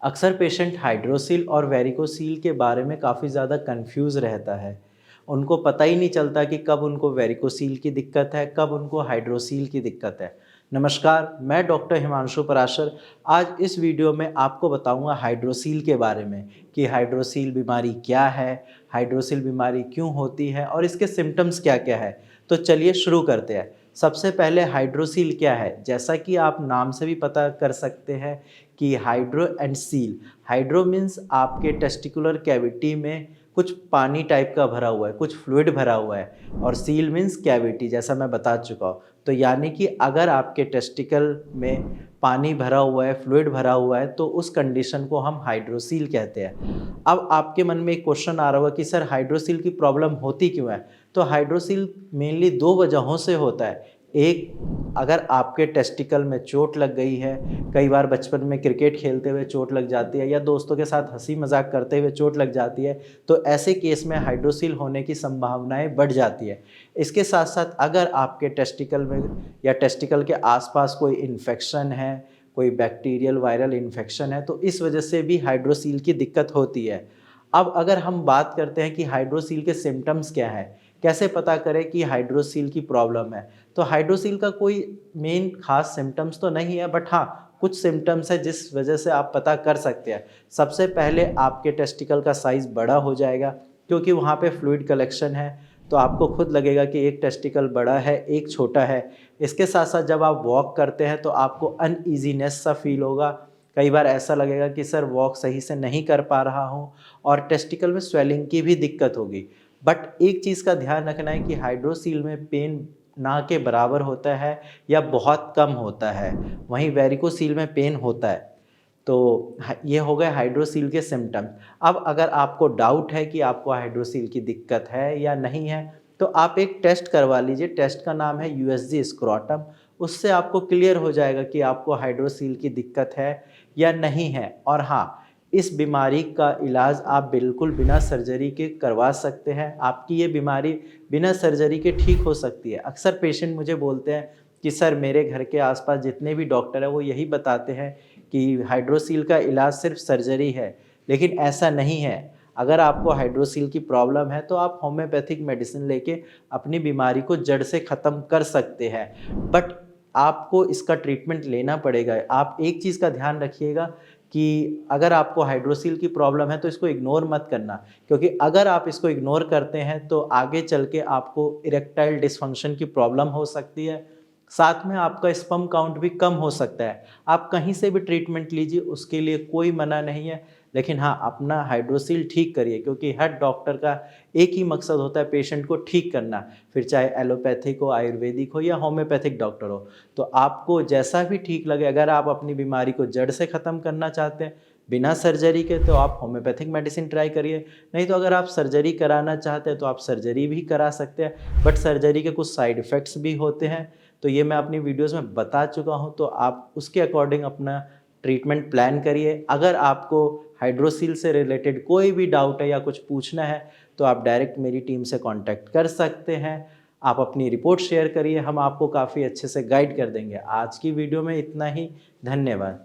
अक्सर patient hydrocele और varicocele के बारे में काफ़ी ज़्यादा कंफ्यूज रहता है। उनको पता ही नहीं चलता कि कब उनको वेरिकोसील की दिक्कत है, कब उनको हाइड्रोसील की दिक्कत है। नमस्कार, मैं डॉक्टर हिमांशु पराशर। आज इस वीडियो में आपको बताऊंगा हाइड्रोसील के बारे में कि हाइड्रोसील बीमारी क्या है, हाइड्रोसील बीमारी क्यों होती है और इसके सिम्टम्स क्या-क्या है। तो चलिए शुरू करते हैं। सबसे पहले हाइड्रोसील क्या है? जैसा कि आप नाम से भी पता कर सकते हैं कि hydro and seal. Hydro means आपके टेस्टिकुलर कैविटी में कुछ पानी टाइप का भरा हुआ है, कुछ फ्लूइड भरा हुआ है, और सील मीन्स कैविटी, जैसा मैं बता चुका हूँ। तो यानी कि अगर आपके टेस्टिकल में पानी भरा हुआ है, फ्लूइड भरा हुआ है, तो उस कंडीशन को हम हाइड्रोसील कहते हैं। अब आपके मन में एक क्वेश्चन आ रहा होगा कि सर हाइड्रोसील की प्रॉब्लम होती क्यों है? तो हाइड्रोसील मेनली दो वजहों से होता है। एक, अगर आपके टेस्टिकल में चोट लग गई है, कई बार बचपन में क्रिकेट खेलते हुए चोट लग जाती है या दोस्तों के साथ हंसी मजाक करते हुए चोट लग जाती है, तो ऐसे केस में हाइड्रोसील होने की संभावनाएं बढ़ जाती है। इसके साथ साथ अगर आपके टेस्टिकल में या टेस्टिकल के आसपास कोई इन्फेक्शन है, कोई बैक्टीरियल वायरल इन्फेक्शन है, तो इस वजह से भी हाइड्रोसील की दिक्कत होती है। अब अगर हम बात करते हैं कि हाइड्रोसील के सिम्टम्स क्या हैं, कैसे पता करें कि हाइड्रोसील की प्रॉब्लम है, तो हाइड्रोसील का कोई मेन खास सिम्टम्स तो नहीं है, बट हाँ कुछ सिम्टम्स है जिस वजह से आप पता कर सकते हैं। सबसे पहले आपके टेस्टिकल का साइज़ बड़ा हो जाएगा, क्योंकि वहाँ पे फ्लूइड कलेक्शन है, तो आपको खुद लगेगा कि एक टेस्टिकल बड़ा है, एक छोटा है। इसके साथ साथ जब आप वॉक करते हैं तो आपको अनईजीनेस सा फील होगा। कई बार ऐसा लगेगा कि सर वॉक सही से नहीं कर पा रहा हूँ, और टेस्टिकल में स्वेलिंग की भी दिक्कत होगी। बट एक चीज़ का ध्यान रखना है कि हाइड्रोसील में पेन ना के बराबर होता है या बहुत कम होता है, वहीं वेरिकोसील में पेन होता है। तो ये हो गए हाइड्रोसील के सिम्टम्स। अब अगर आपको डाउट है कि आपको हाइड्रोसील की दिक्कत है या नहीं है, तो आप एक टेस्ट करवा लीजिए। टेस्ट का नाम है यूएसजी स्क्रोटम। उससे आपको क्लियर हो जाएगा कि आपको हाइड्रोसील की दिक्कत है या नहीं है। और हाँ, इस बीमारी का इलाज आप बिल्कुल बिना सर्जरी के करवा सकते हैं। आपकी ये बीमारी बिना सर्जरी के ठीक हो सकती है। अक्सर पेशेंट मुझे बोलते हैं कि सर मेरे घर के आसपास जितने भी डॉक्टर हैं वो यही बताते हैं कि हाइड्रोसील का इलाज सिर्फ सर्जरी है, लेकिन ऐसा नहीं है। अगर आपको हाइड्रोसील की प्रॉब्लम है तो आप होम्योपैथिक मेडिसिन लेके अपनी बीमारी को जड़ से ख़त्म कर सकते हैं। बट आपको इसका ट्रीटमेंट लेना पड़ेगा। आप एक चीज़ का ध्यान रखिएगा कि अगर आपको हाइड्रोसील की प्रॉब्लम है तो इसको इग्नोर मत करना, क्योंकि अगर आप इसको इग्नोर करते हैं तो आगे चल के आपको इरेक्टाइल डिसफंक्शन की प्रॉब्लम हो सकती है। साथ में आपका स्पर्म काउंट भी कम हो सकता है। आप कहीं से भी ट्रीटमेंट लीजिए, उसके लिए कोई मना नहीं है, लेकिन हाँ अपना हाइड्रोसील ठीक करिए, क्योंकि हर डॉक्टर का एक ही मकसद होता है पेशेंट को ठीक करना, फिर चाहे एलोपैथिक हो, आयुर्वेदिक हो या होम्योपैथिक डॉक्टर हो। तो आपको जैसा भी ठीक लगे, अगर आप अपनी बीमारी को जड़ से ख़त्म करना चाहते हैं बिना सर्जरी के, तो आप होम्योपैथिक मेडिसिन ट्राई करिए। नहीं तो अगर आप सर्जरी कराना चाहते हैं तो आप सर्जरी भी करा सकते हैं, बट सर्जरी के कुछ साइड इफ़ेक्ट्स भी होते हैं। तो ये मैं अपनी वीडियोज़ में बता चुका हूँ, तो आप उसके अकॉर्डिंग अपना ट्रीटमेंट प्लान करिए। अगर आपको हाइड्रोसील से रिलेटेड कोई भी डाउट है या कुछ पूछना है, तो आप डायरेक्ट मेरी टीम से कांटेक्ट कर सकते हैं। आप अपनी रिपोर्ट शेयर करिए, हम आपको काफ़ी अच्छे से गाइड कर देंगे। आज की वीडियो में इतना ही। धन्यवाद।